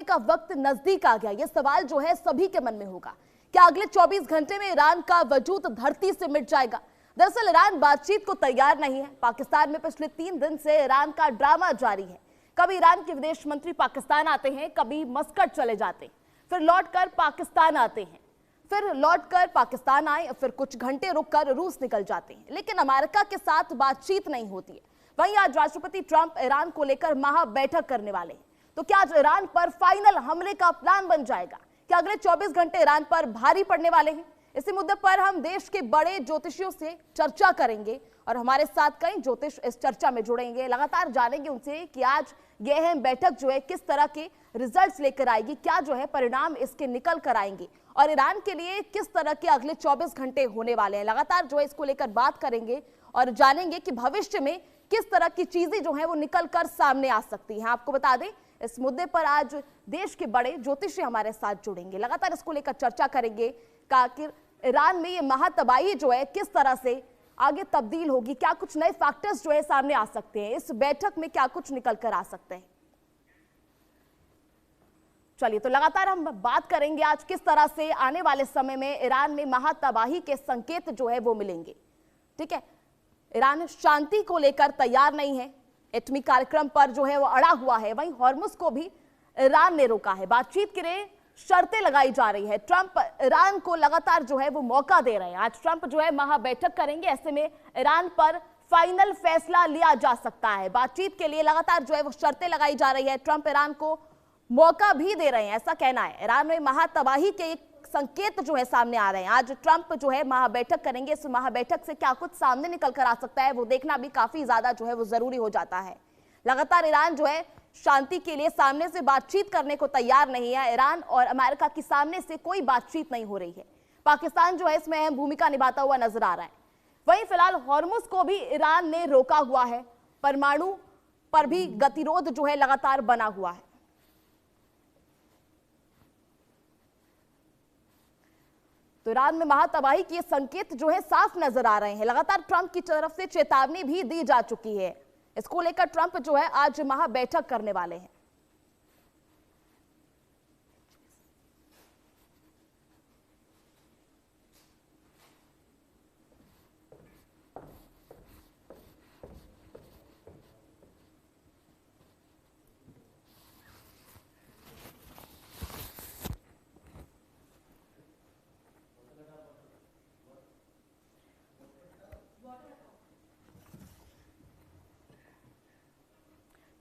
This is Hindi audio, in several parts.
का वक्त नजदीक आ गया। यह सवाल जो है सभी के मन में होगा, क्या अगले 24 घंटे में ईरान का वजूद धरती से मिट जाएगा? दरअसल ईरान बातचीत को तैयार नहीं है। पाकिस्तान में पिछले 3 दिन से ईरान का ड्रामा जारी है। कभी ईरान के विदेश मंत्री पाकिस्तान आते हैं, कभी मस्कट चले जाते हैं, फिर लौटकर पाकिस्तान आते हैं, फिर लौटकर पाकिस्तान आए, फिर कुछ घंटे रुककर रूस निकल जाते हैं, लेकिन अमेरिका के साथ बातचीत नहीं होती है। वहीं आज राष्ट्रपति ट्रंप ईरान को लेकर महा बैठक करने वाले हैं। तो क्या आज ईरान पर फाइनल हमले का प्लान बन जाएगा? क्या अगले 24 घंटे ईरान पर भारी पड़ने वाले हैं? इसी मुद्दे पर हम देश के बड़े ज्योतिषियों से चर्चा करेंगे और हमारे साथ कई ज्योतिष इस चर्चा में जुड़ेंगे। लगातार जानेंगे उनसे कि आज यह अहम बैठक जो है किस तरह के रिजल्ट्स लेकर आएगी, क्या जो है परिणाम इसके निकल कर आएंगे और ईरान के लिए किस तरह के अगले 24 घंटे होने वाले हैं। लगातार जो है इसको लेकर बात करेंगे और जानेंगे कि भविष्य में किस तरह की चीजें जो है वो निकल कर सामने आ सकती हैं। आपको बता दें, इस मुद्दे पर आज देश के बड़े ज्योतिषी हमारे साथ जुड़ेंगे। लगातार इसको लेकर चर्चा करेंगे कि आखिर ईरान में ये महातबाही जो है किस तरह से आगे तब्दील होगी, क्या कुछ नए फैक्टर्स जो है सामने आ सकते हैं, इस बैठक में क्या कुछ निकल कर आ सकते हैं। चलिए, तो लगातार हम बात करेंगे आज किस तरह से आने वाले समय में ईरान में महातबाही के संकेत जो है वो मिलेंगे। ठीक है, ईरान शांति को लेकर तैयार नहीं है, एटमी कार्यक्रम पर जो है वो अड़ा हुआ है। वहीं हॉर्मुज को भी ईरान ने रोका है। बातचीत के लिए शर्तें लगाई जा रही है। ट्रंप ईरान को लगातार जो है वो मौका दे रहे हैं। आज ट्रंप जो है महा बैठक करेंगे, ऐसे में ईरान पर फाइनल फैसला लिया जा सकता है। बातचीत के लिए लगातार जो है वो शर्तें लगाई जा रही है। ट्रंप ईरान को मौका भी दे रहे हैं, ऐसा कहना है। ईरान में महातबाही के एक संकेत जो है सामने आ रहे हैं। आज ट्रंप जो है महा बैठक करेंगे। इस महा बैठक से क्या कुछ सामने निकल कर आ सकता है वो देखना भी काफी ज्यादा जो है वो जरूरी हो जाता है। लगातार ईरान जो है शांति के लिए सामने से बातचीत करने को तैयार नहीं है। ईरान और अमेरिका की सामने से कोई बातचीत नहीं हो रही है। पाकिस्तान जो है इसमें अहम भूमिका निभाता हुआ नजर आ रहा है। वहीं फिलहाल हॉर्मुज को भी ईरान ने रोका हुआ है। परमाणु पर भी गतिरोध जो है लगातार बना हुआ है। तो ईरान में महातबाही के संकेत जो है साफ नजर आ रहे हैं। लगातार ट्रंप की तरफ से चेतावनी भी दी जा चुकी है। इसको लेकर ट्रंप जो है आज महा बैठक करने वाले हैं।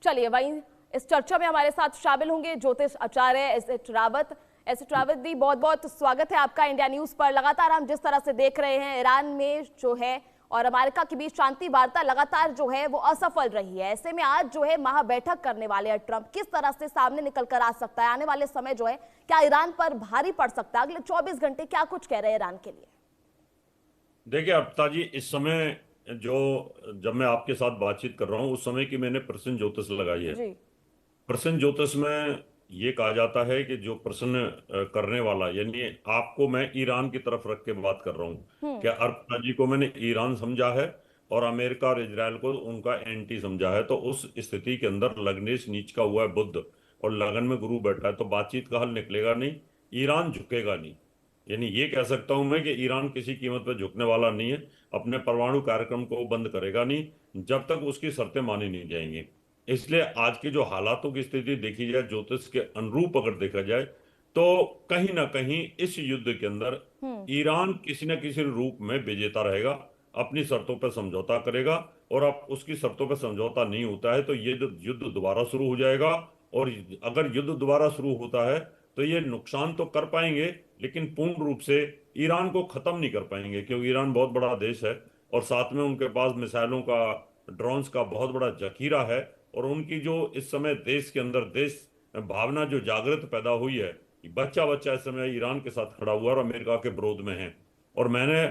चलिए, वहीं इस चर्चा में हमारे साथ शामिल होंगे ज्योतिष आचार्य एस.एच. रावत। एस.एच. रावत जी, बहुत बहुत स्वागत है आपका इंडिया न्यूज पर। लगातार हम जिस तरह से देख रहे हैं ईरान में जो है और अमेरिका के बीच शांति वार्ता लगातार जो है वो असफल रही है। ऐसे में आज जो है महा बैठक करने वाले हैं ट्रंप, किस तरह से सामने निकल कर आ सकता है? आने वाले समय जो है क्या ईरान पर भारी पड़ सकता है? अगले 24 घंटे क्या कुछ कह रहे हैं ईरान के लिए? देखिए अप्ता जी, इस समय जब मैं आपके साथ बातचीत कर रहा हूँ उस समय की मैंने प्रश्न ज्योतिष लगाई है। प्रश्न ज्योतिष में ये कहा जाता है कि जो प्रश्न करने वाला, यानी आपको मैं ईरान की तरफ रख के बात कर रहा हूँ, क्या अर्पता जी को मैंने ईरान समझा है और अमेरिका और इजराइल को उनका एंटी समझा है। तो उस स्थिति के अंदर लग्नेश नीच का हुआ है बुध और लगन में गुरु बैठा है, तो बातचीत का हल निकलेगा नहीं, ईरान झुकेगा नहीं। यानी ये कह सकता हूं मैं कि ईरान किसी कीमत पर झुकने वाला नहीं है। अपने परमाणु कार्यक्रम को बंद करेगा नहीं जब तक उसकी शर्तें मानी नहीं जाएंगी। इसलिए आज की जो हालातों की स्थिति देखी जाए, ज्योतिष के अनुरूप अगर देखा जाए, तो कहीं ना कहीं इस युद्ध के अंदर ईरान किसी न किसी रूप में विजेता रहेगा, अपनी शर्तों पर समझौता करेगा। और अब उसकी शर्तों पर समझौता नहीं होता है तो ये युद्ध दोबारा शुरू हो जाएगा। और अगर युद्ध दोबारा शुरू होता है तो ये नुकसान तो कर पाएंगे लेकिन पूर्ण रूप से ईरान को खत्म नहीं कर पाएंगे, क्योंकि ईरान बहुत बड़ा देश है और साथ में उनके पास मिसाइलों का, ड्रोन्स का बहुत बड़ा जखीरा है। और उनकी जो इस समय देश के अंदर देश भावना जो जागृत पैदा हुई है, बच्चा बच्चा इस समय ईरान के साथ खड़ा हुआ और अमेरिका के विरोध में है। और मैंने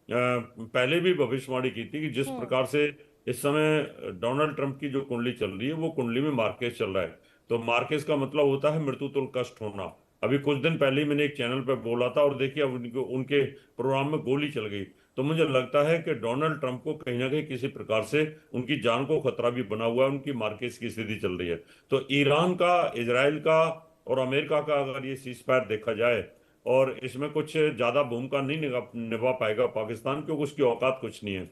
पहले भी भविष्यवाणी की थी कि जिस प्रकार से इस समय डोनाल्ड ट्रंप की जो कुंडली चल रही है वो कुंडली में मार्केस चल रहा है। तो मार्केस का मतलब होता है मृत्यु तुल्य कष्ट होना। अभी कुछ दिन पहले ही मैंने एक चैनल पर बोला था और देखिए अब उनके प्रोग्राम में गोली चल गई। तो मुझे लगता है कि डोनाल्ड ट्रंप को कहीं ना कहीं किसी प्रकार से उनकी जान को खतरा भी बना हुआ है, उनकी मार्केस की स्थिति चल रही है। तो ईरान का, इजराइल का और अमेरिका का अगर ये सीज फायर देखा जाए, और इसमें कुछ ज्यादा भूमिका नहीं निभा पाएगा पाकिस्तान, क्योंकि उसकी औकात कुछ नहीं है।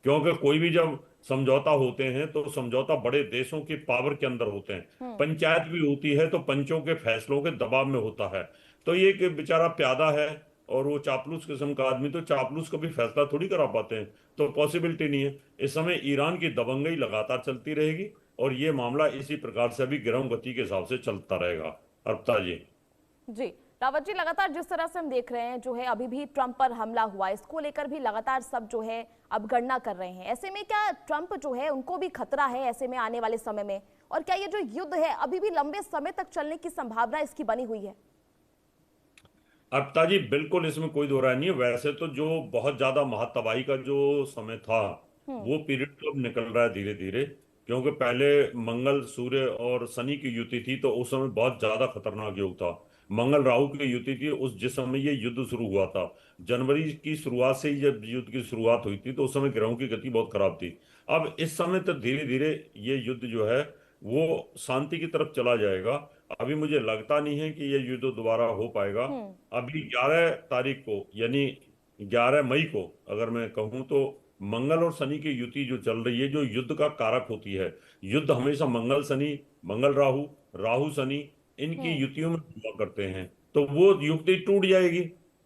क्योंकि कोई भी जब समझौता होते हैं तो समझौता बड़े देशों की पावर के अंदर होते हैं। पंचायत भी होती है तो पंचों के फैसलों के दबाव में होता है। तो ये कि बेचारा प्यादा है और वो चापलूस किस्म का आदमी, तो चापलूस कभी फैसला थोड़ी करा पाते हैं, तो पॉसिबिलिटी नहीं है। इस समय ईरान की दबंगई लगातार चलती रहेगी और ये मामला इसी प्रकार से अभी गिरफ्त गति के हिसाब से चलता रहेगा। अर्पिता जी। जी रावत जी, लगातार जिस तरह से हम देख रहे हैं जो है अभी भी ट्रंप पर हमला हुआ, इसको लेकर भी लगातार सब जो है अब गणना कर रहे हैं। ऐसे में क्या ट्रंप जो है उनको भी खतरा है ऐसे में आने वाले समय में, और क्या ये जो युद्ध है अभी भी लंबे समय तक चलने की संभावना इसकी बनी हुई है? अर्पिता जी, बिल्कुल इसमें कोई दो राय नहीं है। वैसे तो जो बहुत ज्यादा महातबाही का जो समय था, वो पीरियड तो अब निकल रहा है धीरे धीरे। क्योंकि पहले मंगल सूर्य और शनि की युति थी, तो उस समय बहुत ज्यादा खतरनाक योग था। मंगल राहु की युति थी उस जिस समय ये युद्ध शुरू हुआ था। जनवरी की शुरुआत से ही जब युद्ध की शुरुआत हुई थी तो उस समय ग्रहों की गति बहुत खराब थी। अब इस समय तो धीरे धीरे ये युद्ध जो है वो शांति की तरफ चला जाएगा। अभी मुझे लगता नहीं है कि ये युद्ध दोबारा हो पाएगा। अभी 11 तारीख को, यानी 11 मई को अगर मैं कहूँ तो, मंगल और शनि की युति जो चल रही है, जो युद्ध का कारक होती है। युद्ध हमेशा मंगल शनि, मंगल राहु, राहु शनि, इनकी युतियों में हुआ करते हैं। तो वो युति टूट जाएगी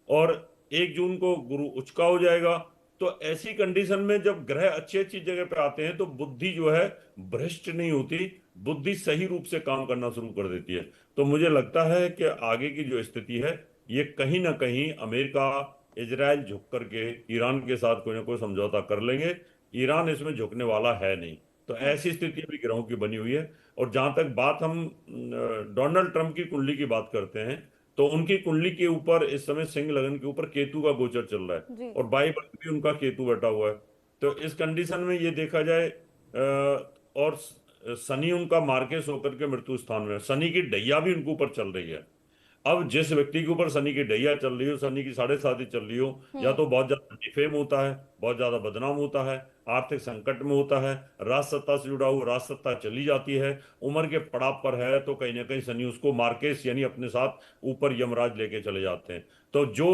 और 1 जून को गुरु उचका हो जाएगा। तो ऐसी कंडीशन में जब ग्रह अच्छी अच्छी जगह पे आते हैं तो बुद्धि जो है भ्रष्ट नहीं होती, बुद्धि सही रूप से काम करना शुरू कर देती है। तो मुझे लगता है कि आगे की जो स्थिति है, ये कहीं ना कहीं अमेरिका, इजराइल झुक करके ईरान के साथ कोई ना कोई समझौता कर लेंगे। ईरान इसमें झुकने वाला है नहीं। तो ऐसी स्थिति अभी ग्रहों की बनी हुई है। और जहां तक बात हम डोनाल्ड ट्रंप की कुंडली की बात करते हैं, तो उनकी कुंडली के ऊपर इस समय सिंह लगन के ऊपर केतु का गोचर चल रहा है और बाई बट भी उनका केतु बैठा हुआ है। तो इस कंडीशन में ये देखा जाए, और शनि उनका मार्केस होकर के मृत्यु स्थान में, शनि की ढैया भी उनके ऊपर चल रही है। अब जिस व्यक्ति के ऊपर शनि की ढैया चल रही हो, शनि की 7.5 चल रही हो, या तो बहुत ज्यादा डिफेम होता है, बहुत ज्यादा बदनाम होता है, आर्थिक संकट में होता है, राज सत्ता से जुड़ा हुआ, राज सत्ता चली जाती है, उम्र के पड़ाव पर है, तो कहीं ना कहीं शनि उसको मार्केस यानी अपने साथ ऊपर यमराज लेके चले जाते हैं। तो जो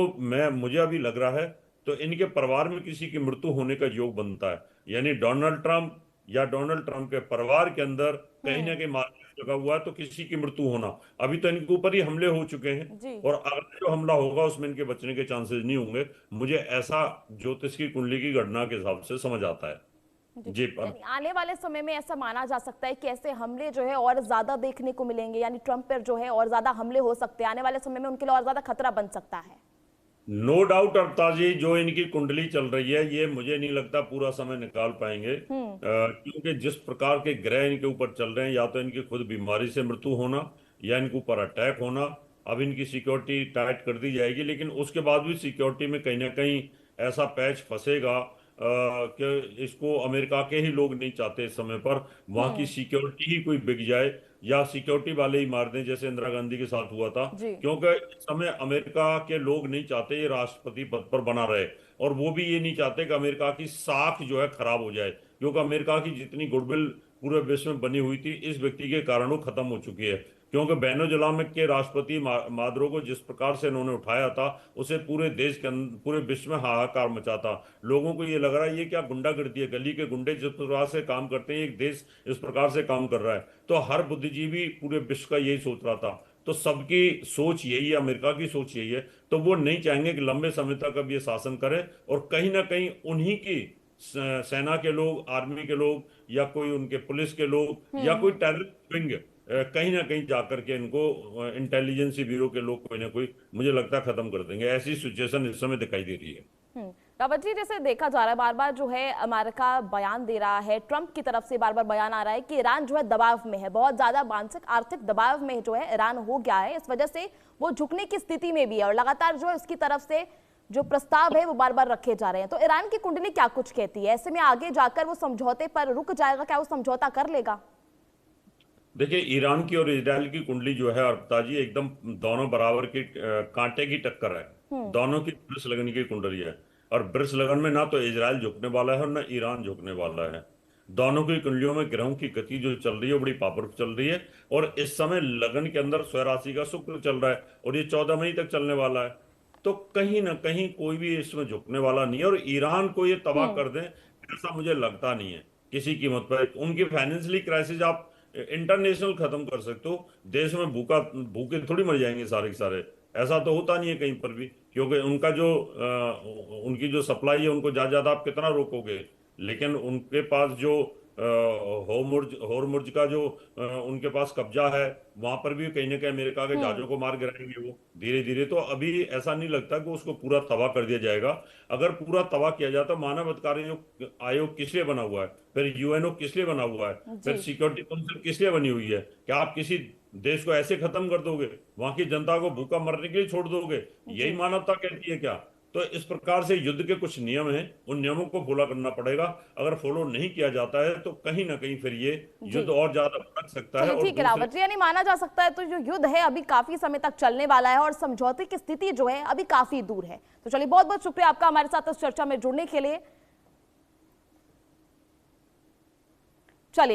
मुझे अभी लग रहा है, तो इनके परिवार में किसी की मृत्यु होने का योग बनता है। यानी डोनाल्ड ट्रंप या डोनाल्ड ट्रंप के परिवार के अंदर कहीं ना कहीं मार्केस लगा हुआ है, तो किसी की मृत्यु होना। अभी तो इनके ऊपर ही हमले हो चुके हैं और अगला जो हमला होगा उसमें इनके बचने के चांसेस नहीं होंगे। मुझे ऐसा ज्योतिष की कुंडली की गणना के हिसाब से समझ आता है। जी, यानी आने वाले समय में ऐसा माना जा सकता है कि ऐसे हमले जो है और ज्यादा देखने को मिलेंगे, यानी ट्रंप पर जो है और ज्यादा हमले हो सकते हैं आने वाले समय में, उनके लिए और ज्यादा खतरा बन सकता है। नो डाउट अवतार जी, जो इनकी कुंडली चल रही है ये मुझे नहीं लगता पूरा समय निकाल पाएंगे। क्योंकि जिस प्रकार के ग्रह इनके ऊपर चल रहे हैं, या तो इनकी खुद बीमारी से मृत्यु होना या इनके ऊपर अटैक होना। अब इनकी सिक्योरिटी टाइट कर दी जाएगी, लेकिन उसके बाद भी सिक्योरिटी में कहीं ना कहीं ऐसा पैच फंसेगा कि इसको अमेरिका के ही लोग नहीं चाहते इस समय पर। वहां की सिक्योरिटी ही कोई बिक जाए या सिक्योरिटी वाले ही मार दें, जैसे इंदिरा गांधी के साथ हुआ था। क्योंकि इस समय अमेरिका के लोग नहीं चाहते ये राष्ट्रपति पद पर बना रहे, और वो भी ये नहीं चाहते कि अमेरिका की साख जो है खराब हो जाए। क्योंकि अमेरिका की जितनी गुडविल पूरे विश्व में बनी हुई थी, इस व्यक्ति के कारण वो खत्म हो चुकी है। क्योंकि वेनेजुएला के राष्ट्रपति मादुरो को जिस प्रकार से इन्होंने उठाया था, उसे पूरे देश के पूरे विश्व में हाहाकार मचा था। लोगों को ये लग रहा है ये क्या गुंडागर्दी है, गली के गुंडे जिस प्रकार से काम करते हैं, एक देश इस प्रकार से काम कर रहा है। तो हर बुद्धिजीवी पूरे विश्व का यही सोच रहा था। तो सबकी सोच यही है, अमेरिका की सोच यही है। तो वो नहीं चाहेंगे कि लंबे समय तक अब ये शासन करे, और कहीं ना कहीं उन्हीं की सेना के लोग, आर्मी के लोग, या कोई उनके पुलिस के लोग, या कोई टेररिस्ट विंग कहीं ना कहीं जाकर के इनको, इंटेलिजेंस ब्यूरो के लोग कोई ना कोई, मुझे लगता है खत्म कर देंगे। ऐसी सिचुएशन इस समय दिखाई दे रही है। रावत जी, जैसे देखा जा रहा है बार बार जो है अमेरिका बयान दे रहा है, ट्रंप की तरफ से बार बार बयान आ रहा है कि ईरान जो है दबाव में है, बहुत ज्यादा मानसिक आर्थिक दबाव में जो है ईरान हो गया है, इस वजह से वो झुकने की स्थिति में भी है, और लगातार जो है उसकी तरफ से जो प्रस्ताव है वो बार बार रखे जा रहे हैं। तो ईरान की कुंडली क्या कुछ कहती है? ऐसे में आगे जाकर वो समझौते पर रुक जाएगा? क्या वो समझौता कर लेगा? देखिए, ईरान की और इजराइल की कुंडली जो है अर्पिता जी, एकदम दोनों बराबर की कांटे की टक्कर है। दोनों की वृष लगन की कुंडली है, और वृष लगन में ना तो इजराइल झुकने वाला है और ना ईरान झुकने वाला है। दोनों की कुंडलियों में ग्रहों की गति जो चल रही है बड़ी पावरफुल चल रही है। और इस समय लगन के अंदर स्वयं राशि का शुक्र चल रहा है और ये 14 मई तक चलने वाला है। तो कहीं ना कहीं कोई भी इसमें झुकने वाला नहीं है, और ईरान को ये तबाह कर दें ऐसा मुझे लगता नहीं है किसी कीमत पर। उनकी फाइनेंशियली क्राइसिस आप इंटरनेशनल खत्म कर सकते हो, देश में भूखे थोड़ी मर जाएंगे सारे के सारे। ऐसा तो होता नहीं है कहीं पर भी, क्योंकि उनका जो उनकी जो सप्लाई है उनको ज्यादा ज्यादा आप कितना रोकोगे। लेकिन उनके पास जो होर्मुज का जो उनके पास कब्जा है, वहां पर भी कहीं ना कहीं अमेरिका के जहाजों को मार गिराएंगे वो धीरे धीरे। तो अभी ऐसा नहीं लगता कि उसको पूरा तबाह कर दिया जाएगा। अगर पूरा तबाह किया जाता, मानव अधिकार आयोग किस लिए बना हुआ है, फिर यूएनओ किस लिए बना हुआ है, फिर सिक्योरिटी काउंसिल किस लिए बनी हुई है? क्या आप किसी देश को ऐसे खत्म कर दोगे, वहां की जनता को भूखा मरने के लिए छोड़ दोगे? यही मानवता कहती है क्या? तो इस प्रकार से युद्ध के कुछ नियम हैं, उन नियमों को फॉलो करना पड़ेगा। अगर फॉलो नहीं किया जाता है तो कहीं ना कहीं फिर ये युद्ध और ज्यादा भड़क सकता है। चलिए ठीक है रावत जी, यानी माना जा सकता है तो जो युद्ध है अभी काफी समय तक चलने वाला है और समझौते की स्थिति जो है अभी काफी दूर है। तो चलिए बहुत बहुत शुक्रिया आपका हमारे साथ इस चर्चा में जुड़ने के लिए।